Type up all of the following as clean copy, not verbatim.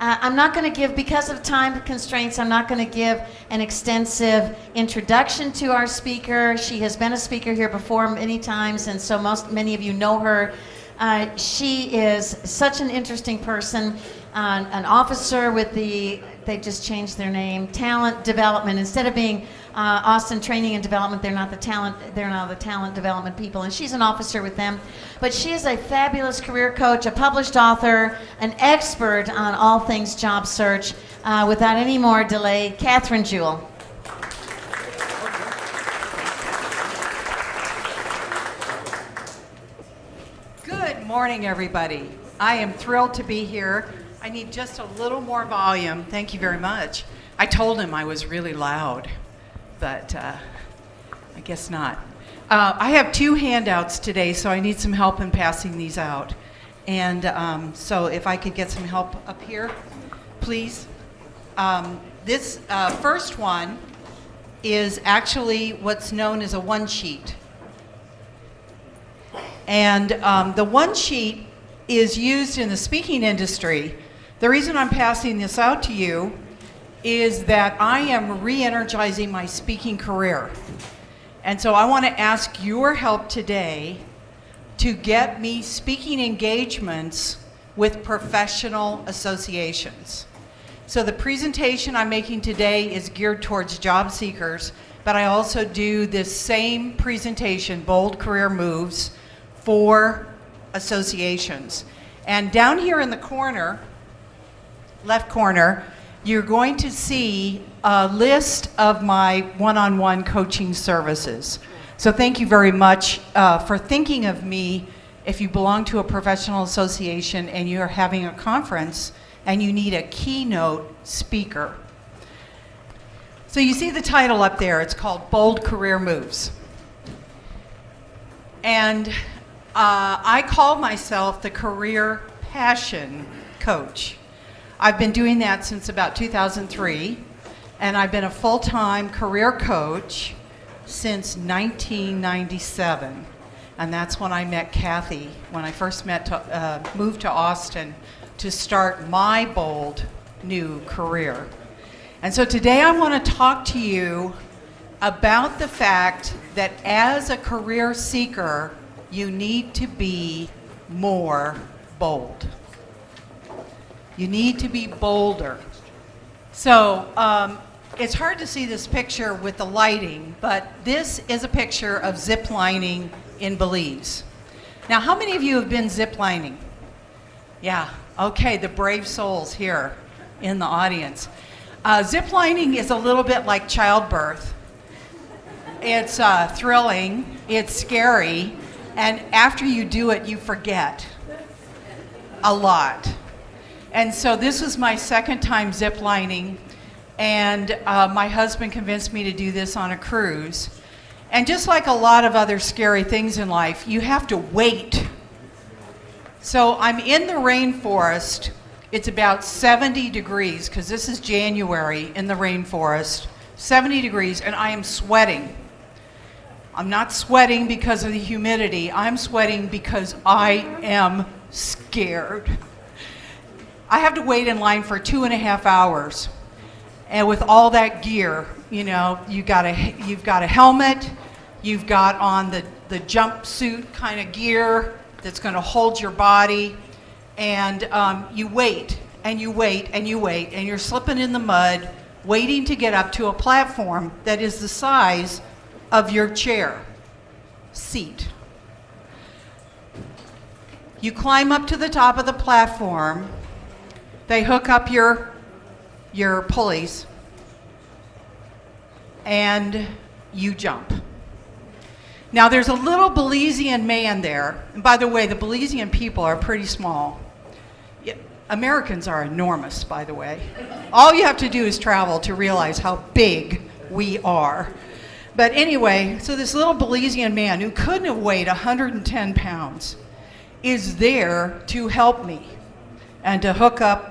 I'm not going to give, because of time constraints, I'm not going to give an extensive introduction to our speaker. She has been a speaker here before many times, and so many of you know her. She is such an interesting person, an officer with they've just changed their name, Talent Development. Instead of being Austin Training and Development, they're now the Talent Development people, and she's an officer with them. But she is a fabulous career coach, a published author, an expert on all things job search. Without any more delay, Cathrine Jewell. Good morning, everybody. I am thrilled to be here. I need just a little more volume. Thank you very much. I told him I was really loud, but I guess not. I have 2 handouts today, so I need some help in passing these out. And so if I could get some help up here, please. This first one is actually what's known as a one-sheet. And the one-sheet is used in the speaking industry. The reason I'm passing this out to you is that I am re-energizing my speaking career. And so I want to ask your help today to get me speaking engagements with professional associations. So the presentation I'm making today is geared towards job seekers, but I also do this same presentation, Bold Career Moves, for associations. And down here in the corner, left corner, you're going to see a list of my one-on-one coaching services. So thank you very much for thinking of me if you belong to a professional association and you're having a conference and you need a keynote speaker. So you see the title up there, it's called Bold Career Moves. And I call myself the Career Passion Coach. I've been doing that since about 2003, and I've been a full-time career coach since 1997. And that's when I met Kathy, when I first moved to Austin to start my bold new career. And so today I want to talk to you about the fact that as a career seeker, you need to be more bold. You need to be bolder. So it's hard to see this picture with the lighting, but this is a picture of zip lining in Belize. Now, how many of you have been zip lining? Yeah, okay, the brave souls here in the audience. Zip lining is a little bit like childbirth. It's thrilling, it's scary, and after you do it, you forget a lot. And so this was my second time zip lining, and my husband convinced me to do this on a cruise. And just like a lot of other scary things in life, you have to wait. So I'm in the rainforest. It's about 70 degrees, because this is January in the rainforest, 70 degrees, and I am sweating. I'm not sweating because of the humidity. I'm sweating because I am scared. I have to wait in line for 2.5 hours. And with all that gear, you know, you've got a helmet, you've got on the jumpsuit kind of gear that's going to hold your body, and you wait, and you wait, and you wait, and you're slipping in the mud, waiting to get up to a platform that is the size of your chair seat. You climb up to the top of the platform. They hook up your pulleys, and you jump. Now there's a little Belizean man there, and by the way, the Belizean people are pretty small. Americans are enormous, by the way. All you have to do is travel to realize how big we are. But anyway, so this little Belizean man who couldn't have weighed 110 pounds is there to help me and to hook up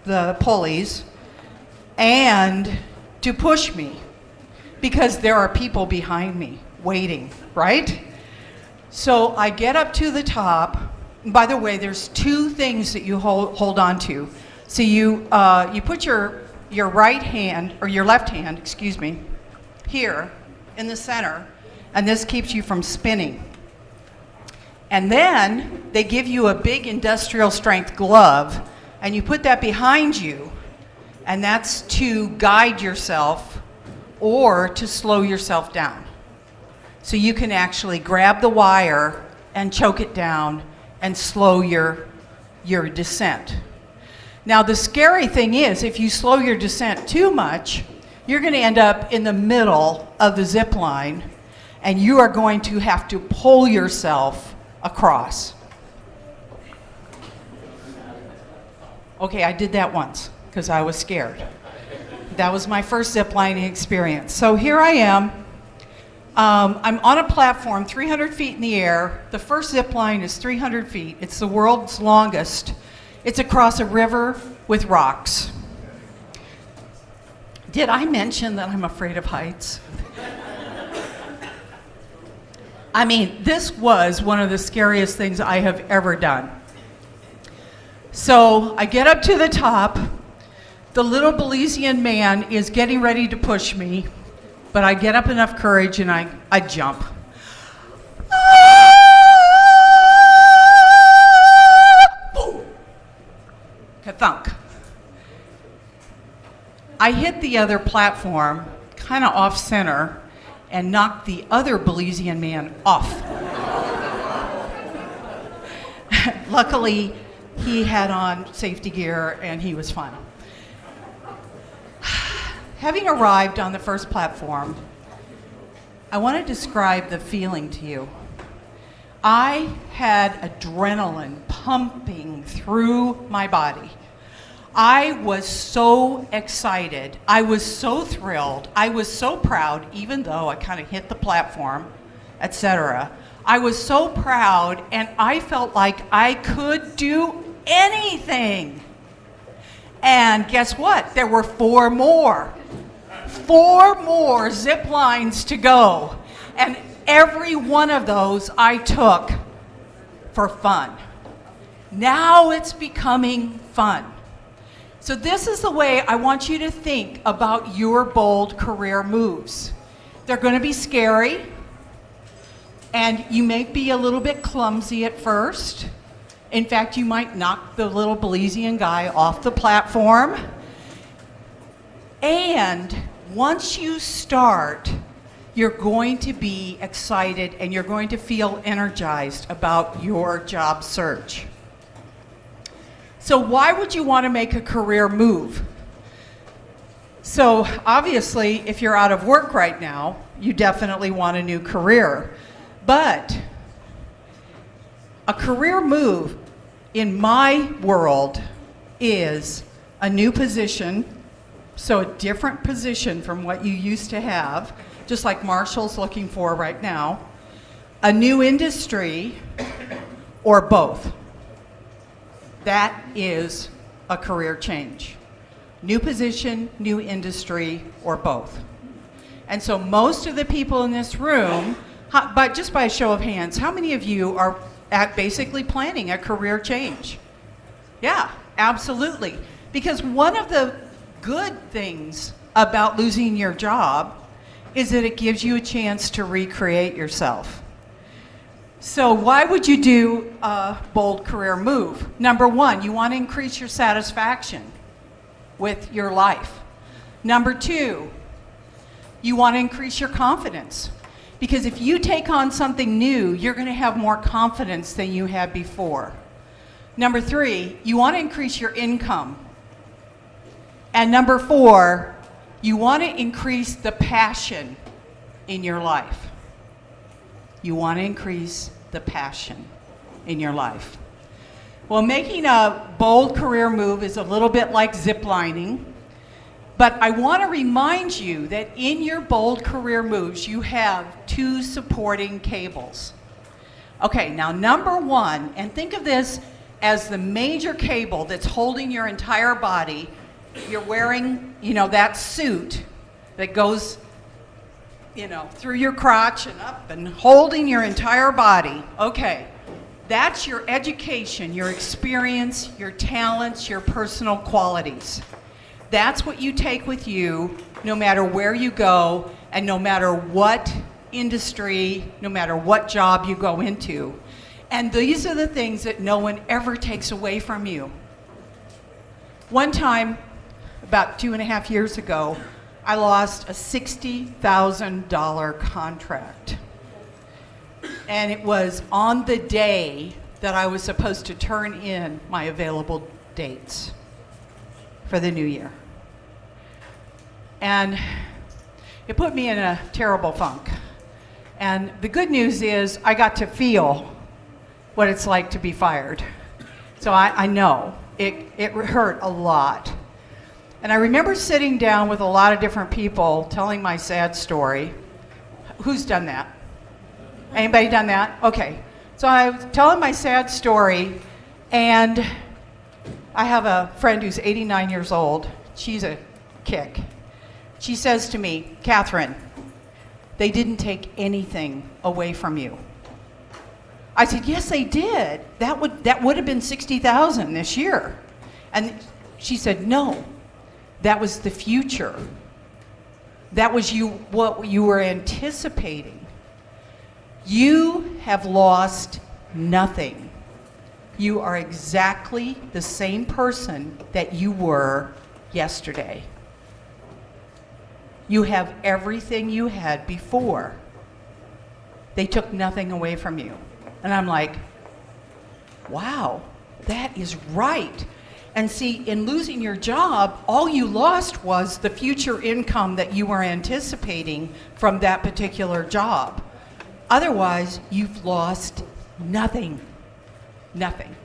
the pulleys and to push me, because there are people behind me waiting, right? So I get up to the top. By the way, there's 2 things that you hold on to. So you put your right hand, or your left hand, excuse me, here in the center, and this keeps you from spinning. And then they give you a big industrial strength glove, and you put that behind you, and that's to guide yourself or to slow yourself down. So you can actually grab the wire and choke it down and slow your descent. Now the scary thing is, if you slow your descent too much, you're going to end up in the middle of the zip line, and you are going to have to pull yourself across. Okay, I did that once because I was scared. That was my first zip lining experience. So here I am. I'm on a platform 300 feet in the air. The first zip line is 300 feet. It's the world's longest. It's across a river with rocks. Did I mention that I'm afraid of heights? I mean, this was one of the scariest things I have ever done. So I get up to the top. The little Belizean man is getting ready to push me, but I get up enough courage and I jump. Boom! Ka-thunk. I hit the other platform, kind of off center, and knocked the other Belizean man off. Luckily, he had on safety gear and he was fine. Having arrived on the first platform, I want to describe the feeling to you. I had adrenaline pumping through my body. I was so excited. I was so thrilled. I was so proud, even though I kind of hit the platform, etc. I was so proud, and I felt like I could do anything. And guess what? There were 4 more. 4 more zip lines to go. And every one of those I took for fun. Now it's becoming fun. So this is the way I want you to think about your bold career moves. They're going to be scary, and you may be a little bit clumsy at first. In fact, you might knock the little Belizean guy off the platform. And once you start, you're going to be excited and you're going to feel energized about your job search. So why would you want to make a career move? So obviously, if you're out of work right now, you definitely want a new career. But a career move in my world is a new position, so a different position from what you used to have, just like Marshall's looking for right now, a new industry, or both. That is a career change. New position, new industry, or both. And so most of the people in this room, but just by a show of hands, how many of you are basically planning a career change? Yeah, absolutely. Because one of the good things about losing your job is that it gives you a chance to recreate yourself. So why would you do a bold career move? Number 1, you want to increase your satisfaction with your life. Number 2, you want to increase your confidence. Because if you take on something new, you're going to have more confidence than you had before. Number 3, you want to increase your income. And number 4, you want to increase the passion in your life. You want to increase the passion in your life. Well, making a bold career move is a little bit like ziplining, but I want to remind you that in your bold career moves, you have 2 supporting cables. Okay, now number 1, and think of this as the major cable that's holding your entire body. You're wearing, that suit that goes through your crotch and up and holding your entire body. Okay, That's your education, your experience, your talents, your personal qualities. That's what you take with you no matter where you go and no matter what industry, no matter what job you go into. And these are the things that no one ever takes away from you. One time, about 2.5 years ago, I lost a $60,000 contract. And it was on the day that I was supposed to turn in my available dates for the new year. And it put me in a terrible funk. And the good news is I got to feel what it's like to be fired. So I know it hurt a lot. And I remember sitting down with a lot of different people telling my sad story. Who's done that? Anybody done that? Okay. So I was telling my sad story, and I have a friend who's 89 years old. She's a kick. She says to me, Cathrine, they didn't take anything away from you. I said, yes, they did. That would have been $60,000 this year. And she said, no, that was the future. That was what you were anticipating. You have lost nothing. You are exactly the same person that you were yesterday. You have everything you had before. They took nothing away from you. And I'm like, wow, that is right. And see, in losing your job, all you lost was the future income that you were anticipating from that particular job. Otherwise, you've lost nothing. Nothing.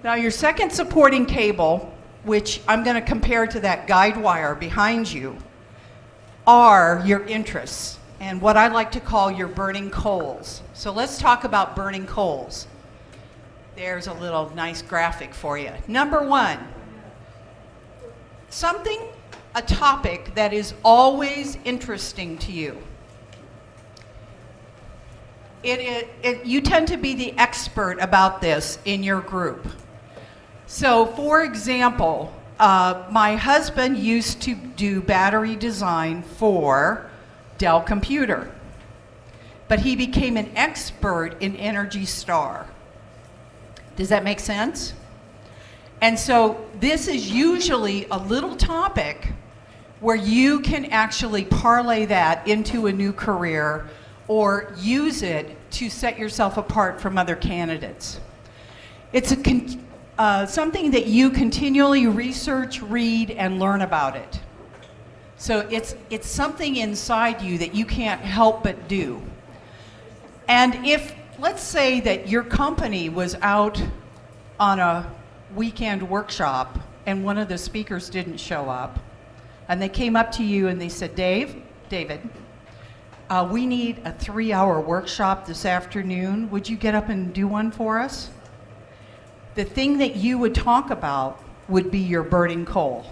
Now, your second supporting cable, which I'm going to compare to that guide wire behind you, are your interests and what I like to call your burning coals. So let's talk about burning coals. There's a little nice graphic for you. Number one, a topic that is always interesting to you. You tend to be the expert about this in your group. So, for example, my husband used to do battery design for Dell Computer, but he became an expert in Energy Star. Does that make sense? And so this is usually a little topic where you can actually parlay that into a new career or use it to set yourself apart from other candidates. It's something that you continually research, read, and learn about it. So it's something inside you that you can't help but do. And if, let's say that your company was out on a weekend workshop and one of the speakers didn't show up, and they came up to you and they said, David, we need a 3-hour workshop this afternoon. Would you get up and do one for us? The thing that you would talk about would be your burning coal.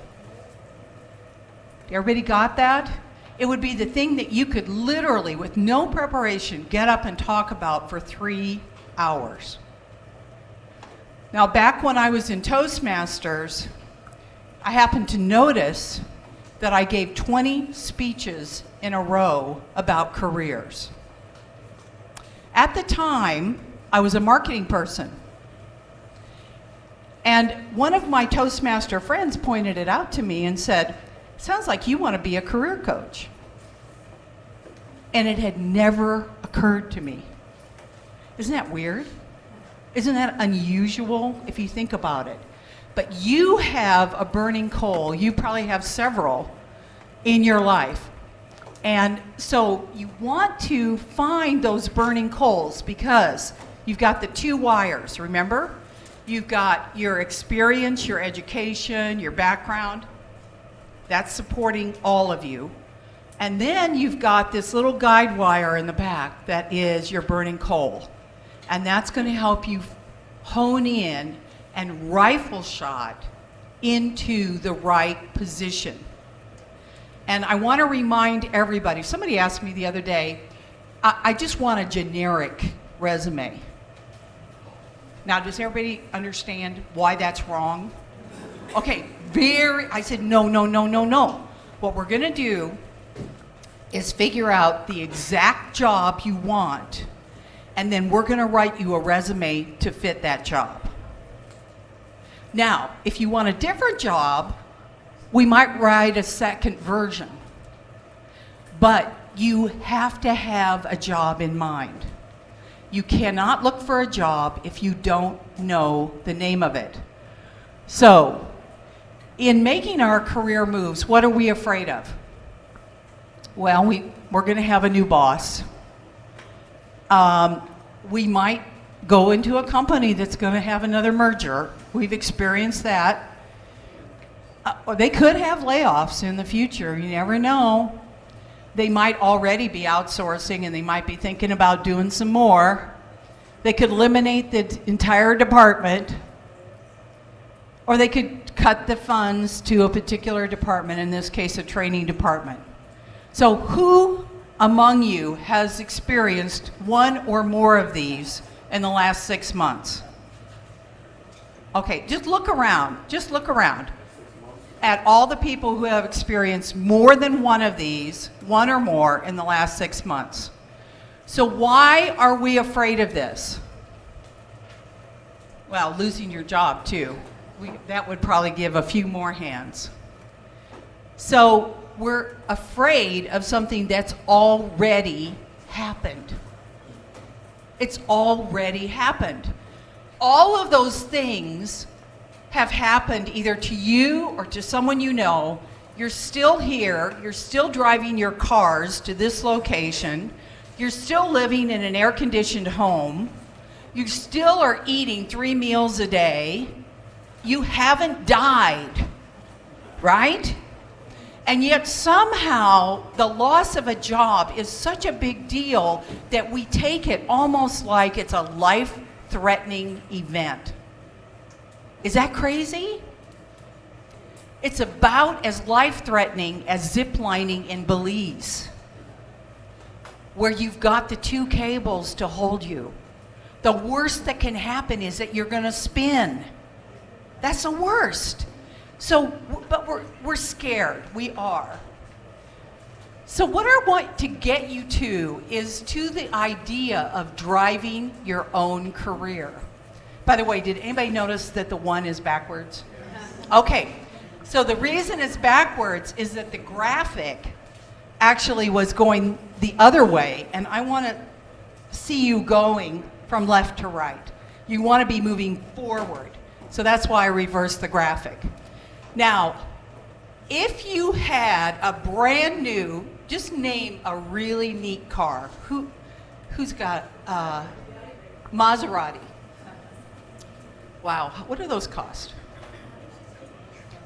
Everybody got that? It would be the thing that you could literally, with no preparation, get up and talk about for 3 hours. Now, back when I was in Toastmasters, I happened to notice that I gave 20 speeches in a row about careers. At the time, I was a marketing person. And one of my Toastmaster friends pointed it out to me and said, sounds like you want to be a career coach. And it had never occurred to me. Isn't that weird? Isn't that unusual if you think about it? But you have a burning coal. You probably have several in your life. And so you want to find those burning coals because you've got the 2 wires, remember? You've got your experience, your education, your background. That's supporting all of you. And then you've got this little guide wire in the back that is your burning coal. And that's going to help you hone in and rifle shot into the right position. And I want to remind everybody, somebody asked me the other day, I just want a generic resume. Now, does everybody understand why that's wrong? Okay, I said, no, no, no, no, no. What we're gonna do is figure out the exact job you want, and then we're gonna write you a resume to fit that job. Now, if you want a different job, we might write a second version. But you have to have a job in mind. You cannot look for a job if you don't know the name of it. So, in making our career moves, what are we afraid of? Well, we're going to have a new boss. We might go into a company that's going to have another merger. We've experienced that. They could have layoffs in the future. You never know. They might already be outsourcing, and they might be thinking about doing some more. They could eliminate the entire department, or they could cut the funds to a particular department, in this case, a training department. So who among you has experienced one or more of these in the last 6 months? Okay, just look around. Just look around at all the people who have experienced more than one of these, one or more, in the last 6 months. So why are we afraid of this? Well, losing your job too. That would probably give a few more hands. So we're afraid of something that's already happened. It's already happened. All of those things have happened either to you or to someone you know. You're still here, you're still driving your cars to this location, you're still living in an air-conditioned home, you still are eating 3 meals a day, you haven't died, right? And yet somehow the loss of a job is such a big deal that we take it almost like it's a life-threatening event. Is that crazy? It's about as life-threatening as ziplining in Belize, where you've got the 2 cables to hold you. The worst that can happen is that you're going to spin. That's the worst. So, but we're scared. We are. So what I want to get you to is to the idea of driving your own career. By the way, did anybody notice that the 1 is backwards? Okay, so the reason it's backwards is that the graphic actually was going the other way, and I want to see you going from left to right. You want to be moving forward, so that's why I reversed the graphic. Now, if you had a brand new, just name a really neat car. Who's got Maserati? Wow, what do those cost?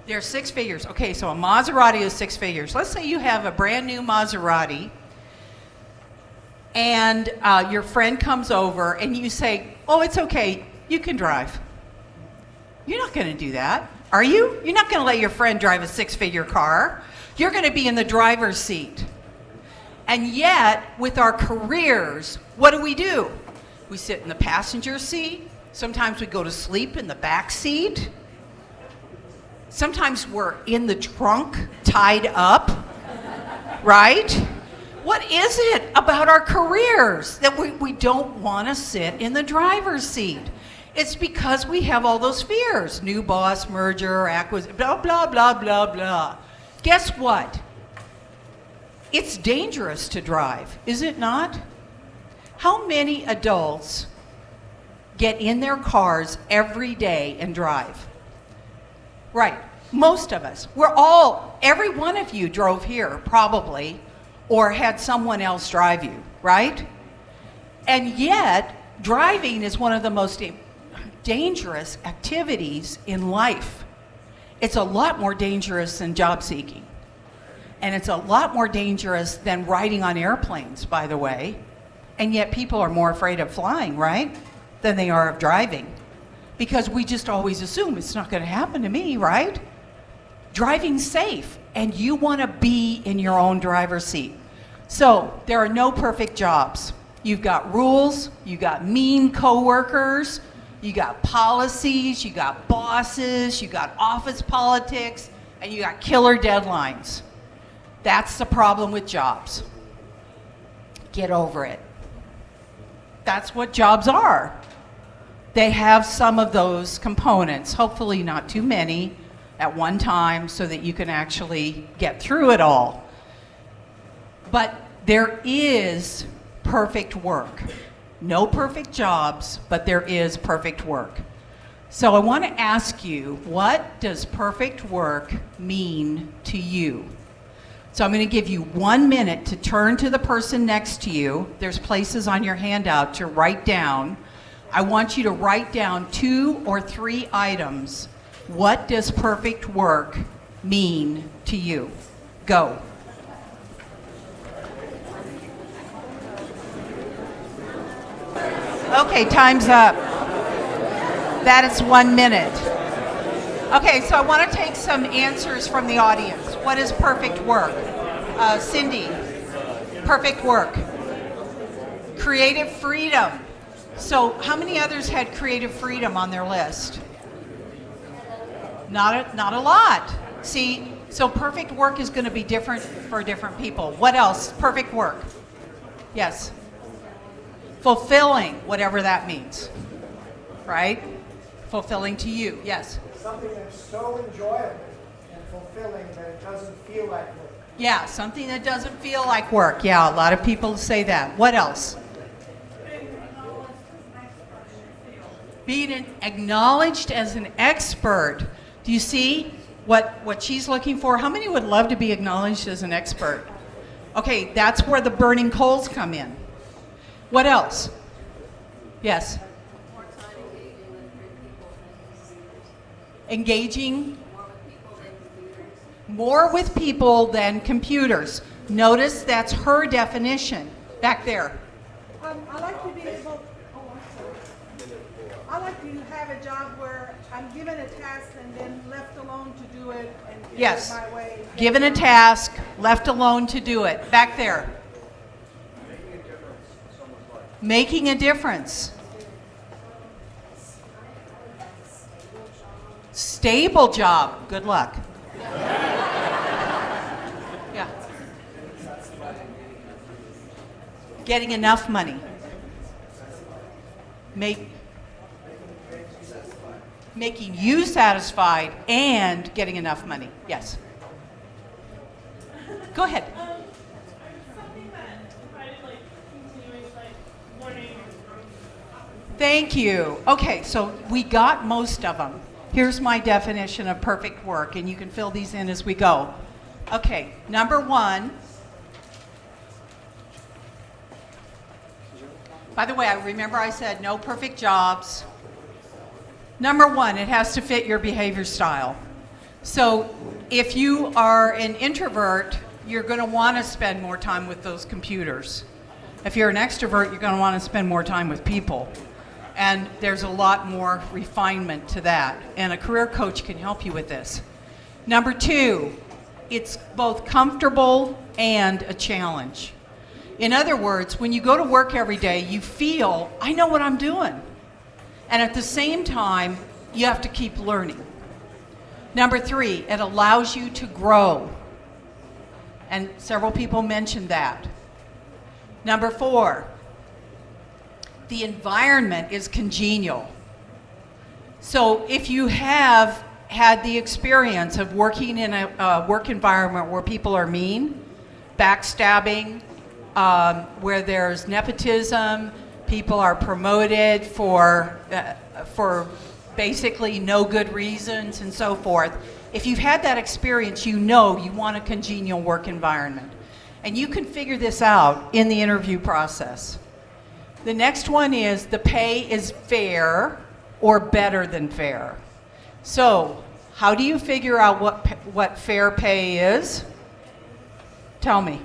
They're 6 figures. Okay, so a Maserati is 6 figures. Let's say you have a brand new Maserati, and your friend comes over, and you say, oh, it's okay, you can drive. You're not going to do that, are you? You're not going to let your friend drive a 6-figure car. You're going to be in the driver's seat. And yet, with our careers, what do? We sit in the passenger seat. Sometimes we go to sleep in the back seat. Sometimes we're in the trunk, tied up, right? What is it about our careers that we don't want to sit in the driver's seat? It's because we have all those fears. New boss, merger, acquisition, blah, blah, blah, blah, blah. Guess what? It's dangerous to drive, is it not? How many adults get in their cars every day and drive? Right, most of us. Every one of you drove here, probably, or had someone else drive you, right? And yet, driving is one of the most dangerous activities in life. It's a lot more dangerous than job seeking. And it's a lot more dangerous than riding on airplanes, by the way. And yet people are more afraid of flying, right, than they are of driving. Because we just always assume it's not going to happen to me, right? Driving's safe, and you want to be in your own driver's seat. So there are no perfect jobs. You've got rules, you've got mean coworkers, you got policies, you got bosses, you got office politics, and you got killer deadlines. That's the problem with jobs. Get over it. That's what jobs are. They have some of those components, hopefully not too many at one time, so that you can actually get through it all. But there is perfect work. No perfect jobs, but there is perfect work. So I want to ask you, what does perfect work mean to you? So I'm going to give you 1 minute to turn to the person next to you. There's places on your handout to write down. I want you to write down 2 or 3 items. What does perfect work mean to you? Go. Okay, time's up. That is 1 minute. Okay, so I want to take some answers from the audience. What is perfect work? Cindy, perfect work. Creative freedom. So how many others had creative freedom on their list? Not a lot. See, so perfect work is going to be different for different people. What else? Perfect work. Yes. Fulfilling, whatever that means. Right? Fulfilling to you. Yes. Something that's so enjoyable and fulfilling that it doesn't feel like work. Yeah, something that doesn't feel like work. Yeah, a lot of people say that. What else? Being acknowledged as an expert. Do you see what she's looking for? How many would love to be acknowledged as an expert? Okay, that's where the burning coals come in. What else? Yes. Engaging more with people than computers. Notice that's her definition. Back there. I like to be able. Oh, I'm sorry. I like to have a job where I'm given a task and then left alone to do it and do Yes. it my way. Given a task, left alone to do it. Back there. Making a difference. Stable job. Good luck. Yeah. Getting enough money. Making you satisfied and getting enough money. Yes. Go ahead. Something that provided continuing learning. Thank you. Okay, so we got most of them. Here's my definition of perfect work, and you can fill these in as we go. Okay, number 1. By the way, I said no perfect jobs. Number 1, it has to fit your behavior style. So if you are an introvert, you're going to want to spend more time with those computers. If you're an extrovert, you're going to want to spend more time with people. And there's a lot more refinement to that. And a career coach can help you with this. Number 2, it's both comfortable and a challenge. In other words, when you go to work every day, you feel, I know what I'm doing. And at the same time, you have to keep learning. Number 3, it allows you to grow. And several people mentioned that. Number 4, the environment is congenial. So if you have had the experience of working in a work environment where people are mean, backstabbing, where there's nepotism, people are promoted for basically no good reasons and so forth. If you've had that experience, you know you want a congenial work environment. And you can figure this out in the interview process. The next one is the pay is fair or better than fair. So how do you figure out what fair pay is? Tell me.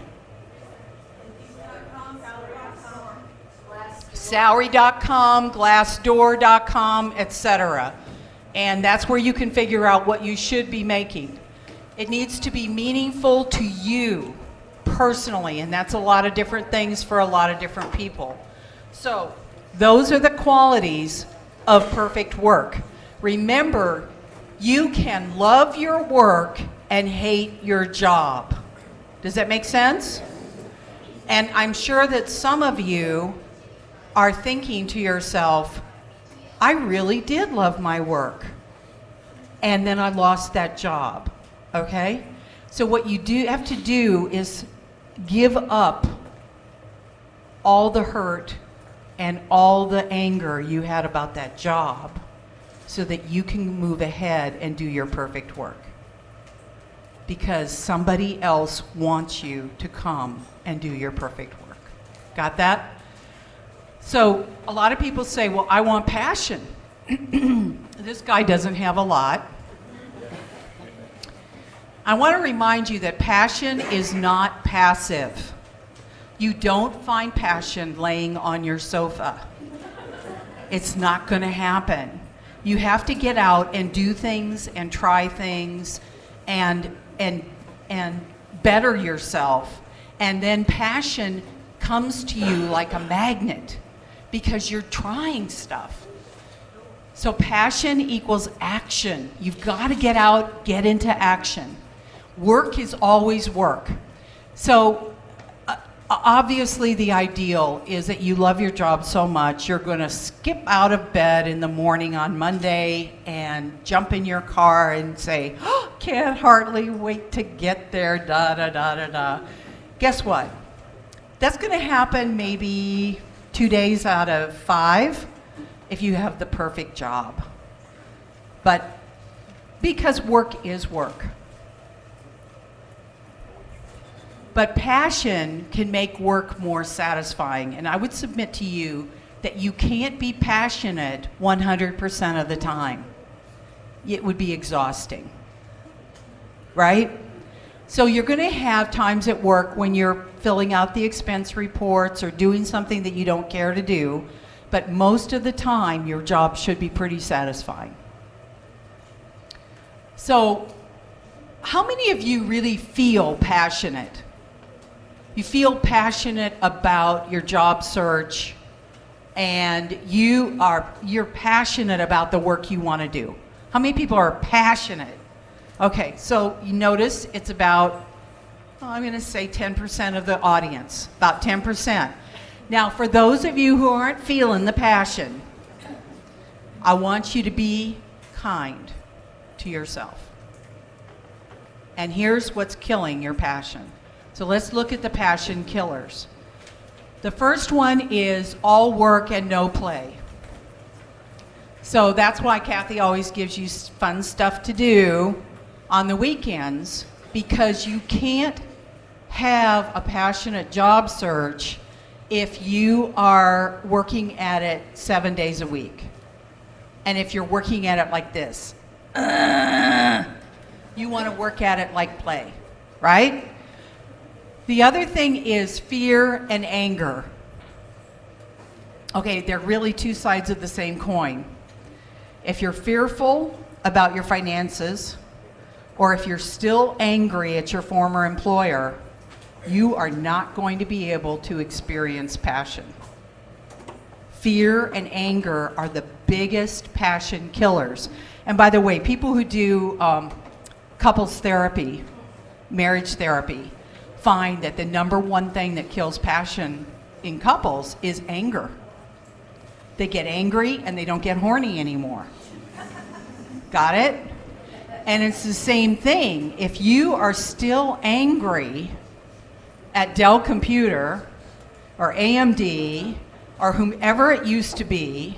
Salary.com, Glassdoor.com, etc. And that's where you can figure out what you should be making. It needs to be meaningful to you personally, and that's a lot of different things for a lot of different people. So those are the qualities of perfect work. Remember, you can love your work and hate your job. Does that make sense? And I'm sure that some of you are thinking to yourself, I really did love my work, and then I lost that job, okay? So what you have to do is give up all the hurt and all the anger you had about that job so that you can move ahead and do your perfect work. Because somebody else wants you to come and do your perfect work. Got that? So a lot of people say, well, I want passion. This guy doesn't have a lot. I want to remind you that passion is not passive. You don't find passion laying on your sofa. It's not going to happen. You have to get out and do things and try things and better yourself. And then passion comes to you like a magnet because you're trying stuff. So passion equals action. You've got to get out, get into action. Work is always work. So obviously the ideal is that you love your job so much you're going to skip out of bed in the morning on Monday and jump in your car and say, oh, can't hardly wait to get there, da da da da da. Guess what? That's going to happen maybe 2 days out of 5 if you have the perfect job. But because work is work. But passion can make work more satisfying. And I would submit to you that you can't be passionate 100% of the time. It would be exhausting, right? So you're going to have times at work when you're filling out the expense reports or doing something that you don't care to do, but most of the time your job should be pretty satisfying. So how many of you really feel passionate? You feel passionate about your job search and you're passionate about the work you want to do. How many people are passionate? Okay, so you notice it's about, I'm going to say 10% of the audience, about 10%. Now, for those of you who aren't feeling the passion, I want you to be kind to yourself. And here's what's killing your passion. So let's look at the passion killers. The first one is all work and no play. So that's why Kathy always gives you fun stuff to do on the weekends, because you can't have a passionate job search if you are working at it 7 days a week. And if you're working at it like this, you want to work at it like play, right? The other thing is fear and anger. Okay, they're really two sides of the same coin. If you're fearful about your finances, or if you're still angry at your former employer, you are not going to be able to experience passion. Fear and anger are the biggest passion killers. And by the way, people who do couples therapy, marriage therapy, find that the number one thing that kills passion in couples is anger. They get angry and they don't get horny anymore. Got it? And it's the same thing. If you are still angry at Dell Computer or AMD or whomever it used to be,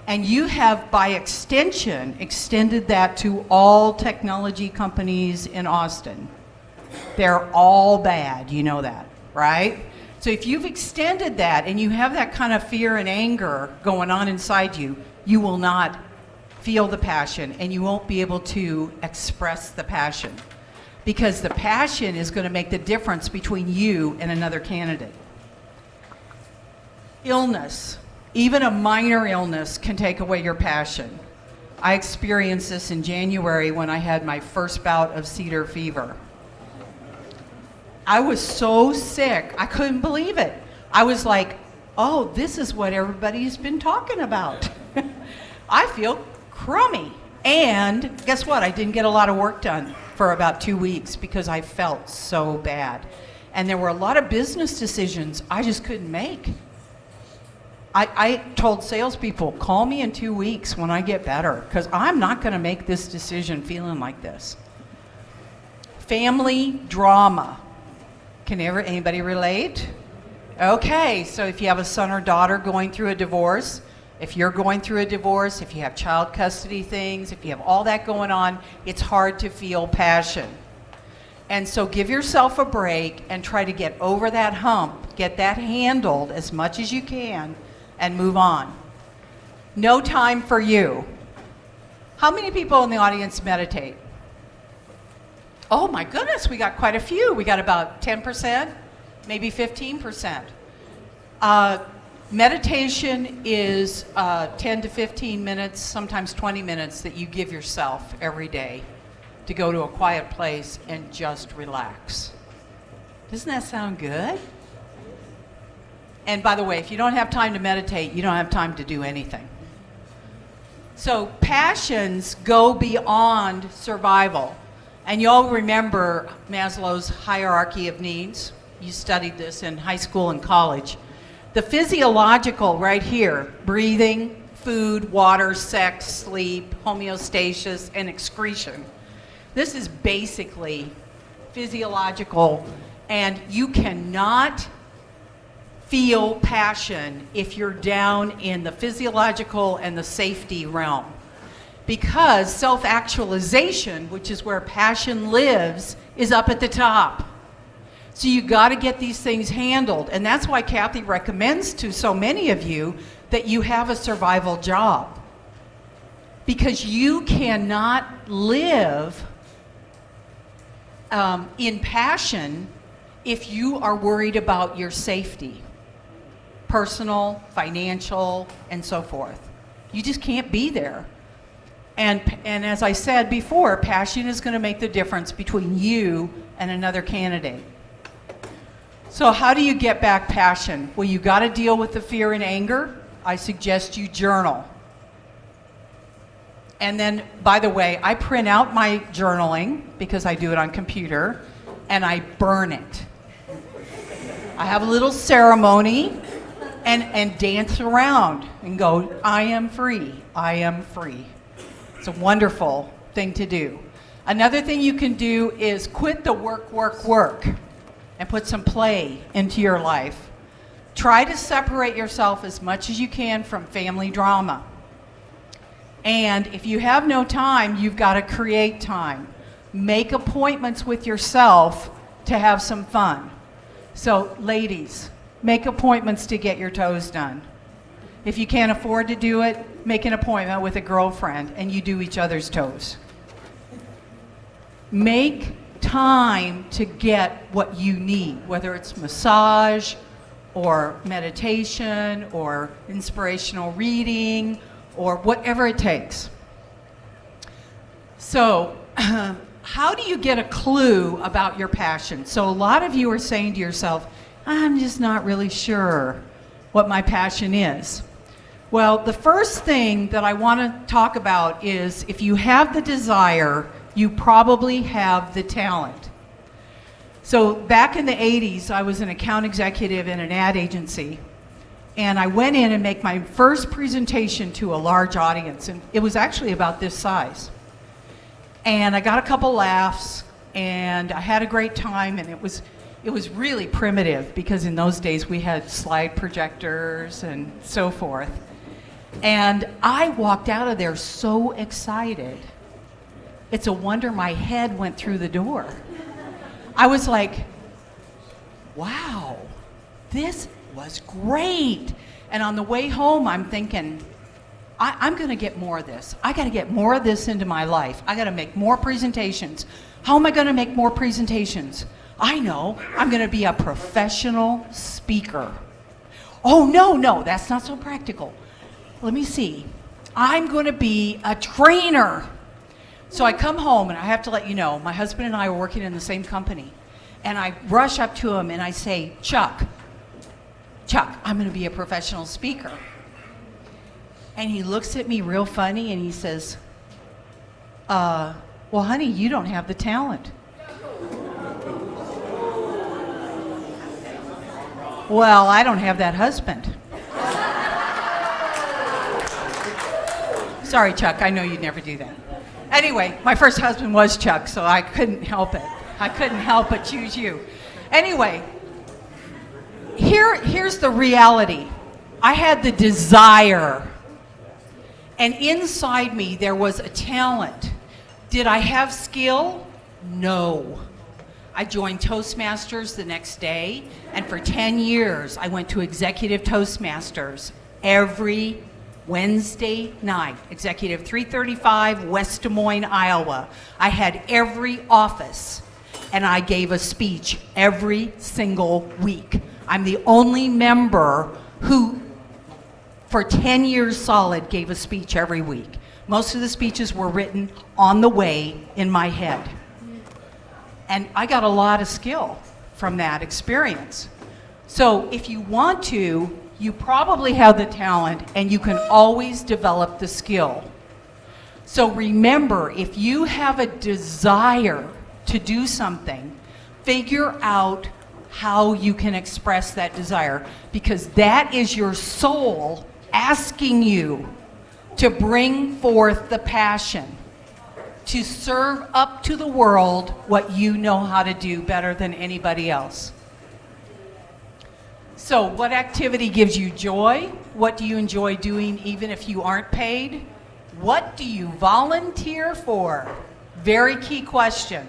and you have by extension extended that to all technology companies in Austin, they're all bad, you know that, right? So if you've extended that and you have that kind of fear and anger going on inside you, you will not feel the passion and you won't be able to express the passion, because the passion is going to make the difference between you and another candidate. Illness, even a minor illness, can take away your passion. I experienced this in January when I had my first bout of cedar fever. I was so sick, I couldn't believe it. I was like, oh, this is what everybody's been talking about. I feel crummy. And guess what? I didn't get a lot of work done for about 2 weeks because I felt so bad. And there were a lot of business decisions I just couldn't make. I told salespeople, call me in 2 weeks when I get better, because I'm not going to make this decision feeling like this. Family drama. Can anybody relate? Okay, so if you have a son or daughter going through a divorce, if you're going through a divorce, if you have child custody things, if you have all that going on, it's hard to feel passion. And so give yourself a break and try to get over that hump, get that handled as much as you can, and move on. No time for you. How many people in the audience meditate? Oh my goodness, we got quite a few. We got about 10%, maybe 15%. Meditation is 10 to 15 minutes, sometimes 20 minutes that you give yourself every day to go to a quiet place and just relax. Doesn't that sound good? And by the way, if you don't have time to meditate, you don't have time to do anything. So passions go beyond survival. And you all remember Maslow's hierarchy of needs. You studied this in high school and college. The physiological right here, breathing, food, water, sex, sleep, homeostasis, and excretion. This is basically physiological, and you cannot feel passion if you're down in the physiological and the safety realm. Because self-actualization, which is where passion lives, is up at the top. So you got to get these things handled. And that's why Kathy recommends to so many of you that you have a survival job. Because you cannot live in passion if you are worried about your safety. Personal, financial, and so forth. You just can't be there. And as I said before, passion is going to make the difference between you and another candidate. So how do you get back passion? Well, you got to deal with the fear and anger. I suggest you journal. And then, by the way, I print out my journaling because I do it on computer, and I burn it. I have a little ceremony and dance around and go, I am free, I am free. It's a wonderful thing to do. Another thing you can do is quit the work, and put some play into your life. Try to separate yourself as much as you can from family drama. And if you have no time, you've got to create time. Make appointments with yourself to have some fun. So, ladies, make appointments to get your toes done. If you can't afford to do it, make an appointment with a girlfriend and you do each other's toes. Make time to get what you need, whether it's massage or meditation or inspirational reading or whatever it takes. So, how do you get a clue about your passion? So a lot of you are saying to yourself, I'm just not really sure what my passion is. Well, the first thing that I want to talk about is if you have the desire, you probably have the talent. So back in the 80s, I was an account executive in an ad agency, and I went in and make my first presentation to a large audience, and it was actually about this size. And I got a couple laughs, and I had a great time, and it was really primitive because in those days we had slide projectors and so forth. And I walked out of there so excited. It's a wonder my head went through the door. I was like, wow, this was great. And on the way home, I'm thinking, I'm going to get more of this. I got to get more of this into my life. I got to make more presentations. How am I going to make more presentations? I know, I'm going to be a professional speaker. Oh, no, that's not so practical. Let me see. I'm going to be a trainer. So I come home, and I have to let you know, my husband and I are working in the same company. And I rush up to him and I say, Chuck, I'm going to be a professional speaker. And he looks at me real funny and he says, well, honey, you don't have the talent. Well, I don't have that husband. Sorry, Chuck, I know you'd never do that. Anyway, my first husband was Chuck, so I couldn't help it. I couldn't help but choose you. Anyway, here's the reality. I had the desire, and inside me there was a talent. Did I have skill? No. I joined Toastmasters the next day, and for 10 years I went to Executive Toastmasters every Wednesday night, Executive 335, West Des Moines, Iowa. I had every office, and I gave a speech every single week. I'm the only member who, for 10 years solid, gave a speech every week. Most of the speeches were written on the way in my head. And I got a lot of skill from that experience. So if you want to, you probably have the talent and you can always develop the skill. So remember, if you have a desire to do something, figure out how you can express that desire, because that is your soul asking you to bring forth the passion, to serve up to the world what you know how to do better than anybody else. So what activity gives you joy? What do you enjoy doing even if you aren't paid? What do you volunteer for? Very key question.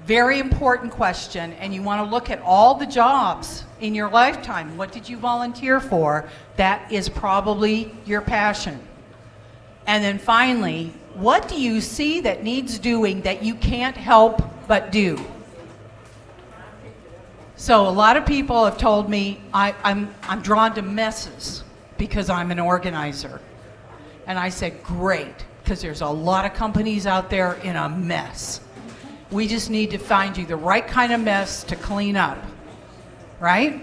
Very important question, and you want to look at all the jobs in your lifetime. What did you volunteer for? That is probably your passion. And then finally, what do you see that needs doing that you can't help but do? So a lot of people have told me I'm drawn to messes because I'm an organizer. And I said, great, because there's a lot of companies out there in a mess. We just need to find you the right kind of mess to clean up, right?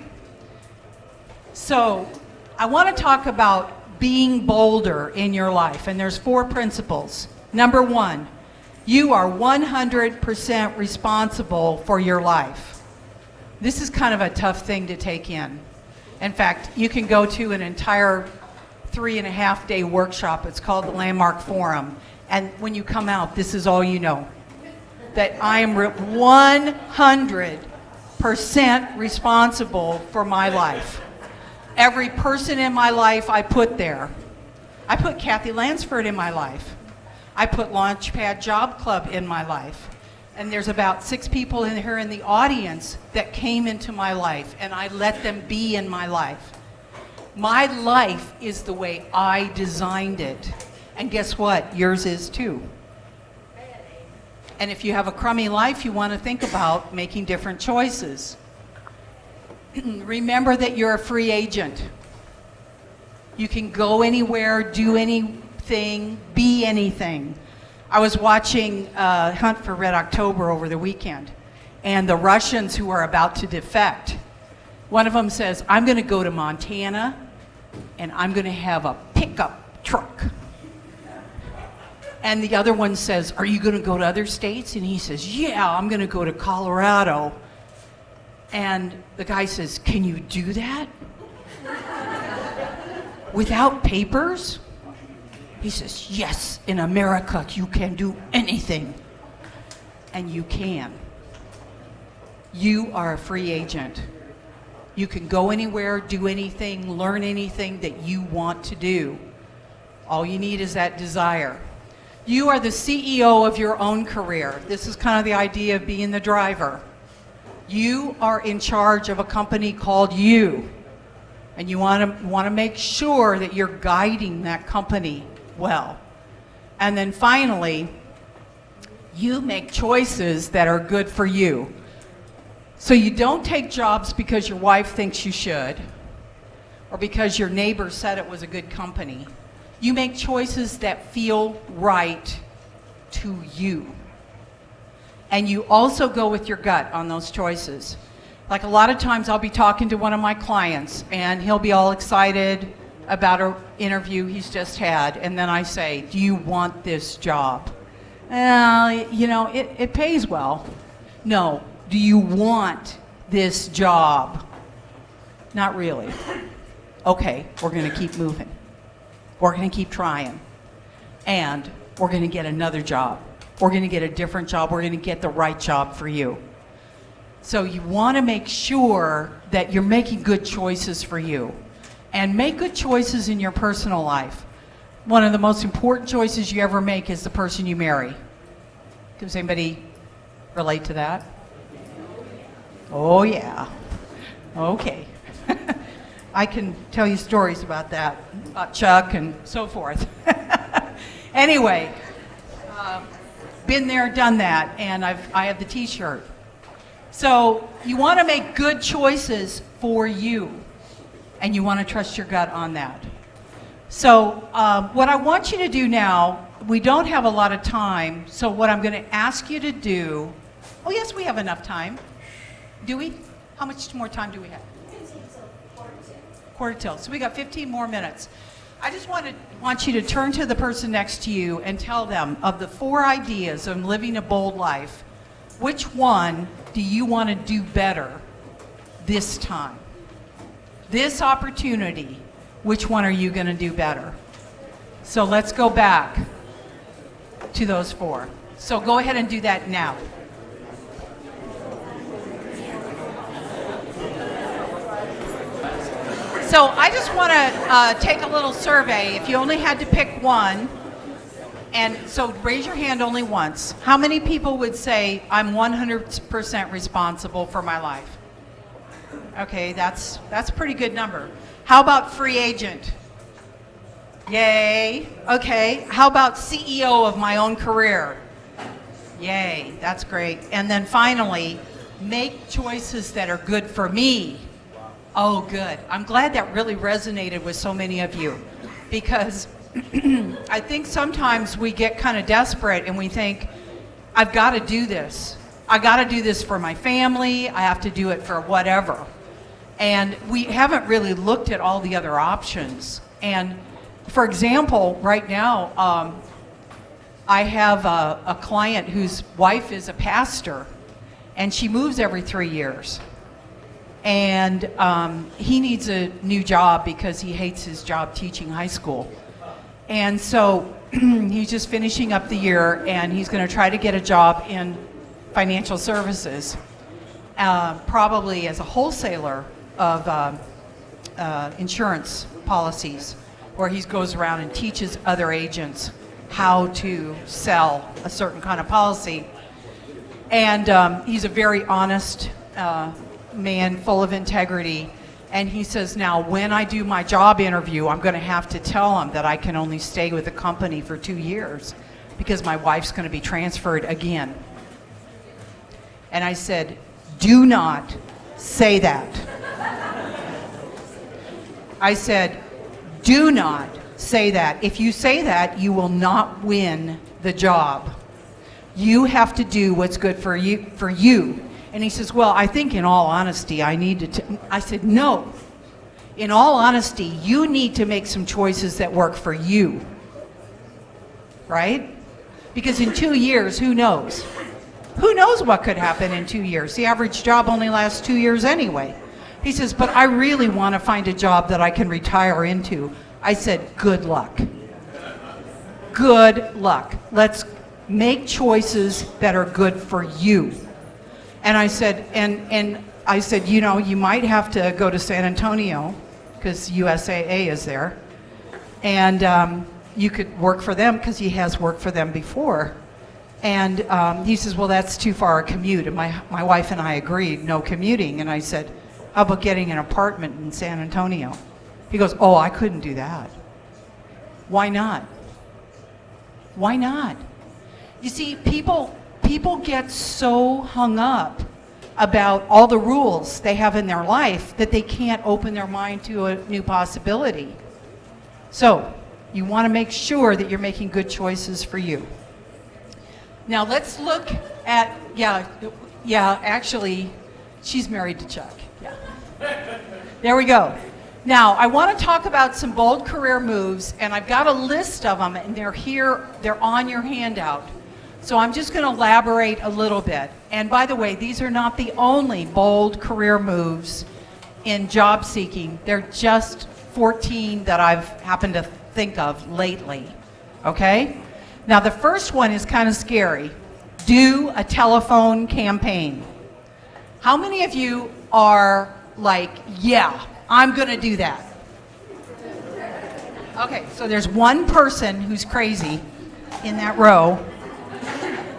So I want to talk about being bolder in your life, and there's 4 principles. Number 1, you are 100% responsible for your life. This is kind of a tough thing to take in. In fact, you can go to an entire 3.5-day workshop. It's called the Landmark Forum. And when you come out, this is all you know. That I am 100% responsible for my life. Every person in my life I put there. I put Kathy Lansford in my life. I put Launchpad Job Club in my life. And there's about 6 people in here in the audience that came into my life, and I let them be in my life. My life is the way I designed it. And guess what? Yours is too. And if you have a crummy life, you want to think about making different choices. Remember that you're a free agent. You can go anywhere, do anything, be anything. I was watching Hunt for Red October over the weekend, and the Russians who are about to defect, one of them says, I'm going to go to Montana, and I'm going to have a pickup truck. And the other one says, are you going to go to other states? And he says, yeah, I'm going to go to Colorado. And the guy says, can you do that? Without papers? He says, yes, in America you can do anything. And you can. You are a free agent. You can go anywhere, do anything, learn anything that you want to do. All you need is that desire. You are the CEO of your own career. This is kind of the idea of being the driver. You are in charge of a company called you, and you want to make sure that you're guiding that company well. And then finally, you make choices that are good for you. So you don't take jobs because your wife thinks you should, or because your neighbor said it was a good company. You make choices that feel right to you. And you also go with your gut on those choices. Like a lot of times I'll be talking to one of my clients and he'll be all excited about an interview he's just had, and then I say, do you want this job? You know, it pays well. No, do you want this job? Not really. Okay, we're going to keep moving. We're going to keep trying. And we're going to get another job. We're going to get a different job. We're going to get the right job for you. So you want to make sure that you're making good choices for you. And make good choices in your personal life. One of the most important choices you ever make is the person you marry. Does anybody relate to that? Oh, yeah. Okay. I can tell you stories about that, about Chuck and so forth. Anyway, been there, done that, and I have the t-shirt. So you want to make good choices for you, and you want to trust your gut on that. So what I want you to do now, we don't have a lot of time, so what I'm going to ask you to do, oh yes, we have enough time. Do we? How much more time do we have? Quarter till. So we got 15 more minutes. I just want you to turn to the person next to you and tell them, of the 4 ideas of living a bold life, which one do you want to do better this time? This opportunity, which one are you going to do better? So let's go back to those 4. So go ahead and do that now. So I just want to take a little survey. If you only had to pick one, and so raise your hand only once. How many people would say, I'm 100% responsible for my life? Okay, that's a pretty good number. How about free agent? Yay. Okay, how about CEO of my own career? Yay, that's great. And then finally, make choices that are good for me. Oh, good. I'm glad that really resonated with so many of you, because I think sometimes we get kind of desperate and we think, I've got to do this. I got to do this for my family. I have to do it for whatever. And we haven't really looked at all the other options. And for example, right now, I have a client whose wife is a pastor, and she moves every 3 years. And he needs a new job because he hates his job teaching high school. And so he's just finishing up the year, and he's going to try to get a job in financial services, probably as a wholesaler of insurance policies, where he goes around and teaches other agents how to sell a certain kind of policy. And he's a very honest man, full of integrity. And he says, now when I do my job interview, I'm going to have to tell him that I can only stay with the company for 2 years because my wife's going to be transferred again. And I said, do not say that. I said, do not say that. If you say that, you will not win the job. You have to do what's good for you. And he says, well, I think in all honesty, I need to. I said, no. In all honesty, you need to make some choices that work for you. Right? Because in 2 years, who knows? Who knows what could happen in 2 years? The average job only lasts 2 years anyway. He says, but I really want to find a job that I can retire into. I said, good luck. Good luck. Let's make choices that are good for you. And I said, and I said, you know, you might have to go to San Antonio because USAA is there, and you could work for them because he has worked for them before. And he says, well, that's too far a commute. And my wife and I agreed, no commuting. And I said, how about getting an apartment in San Antonio? He goes, oh, I couldn't do that. Why not? Why not? You see, people get so hung up about all the rules they have in their life that they can't open their mind to a new possibility. So you want to make sure that you're making good choices for you. Now let's look at, actually, she's married to Chuck. Yeah. There we go. Now, I want to talk about some bold career moves, and I've got a list of them, and they're here, they're on your handout. So I'm just going to elaborate a little bit. And by the way, these are not the only bold career moves in job seeking. They're just 14 that I've happened to think of lately. Okay? Now, the first one is kind of scary. Do a telephone campaign. How many of you are like, yeah, I'm going to do that? Okay, so there's one person who's crazy in that row.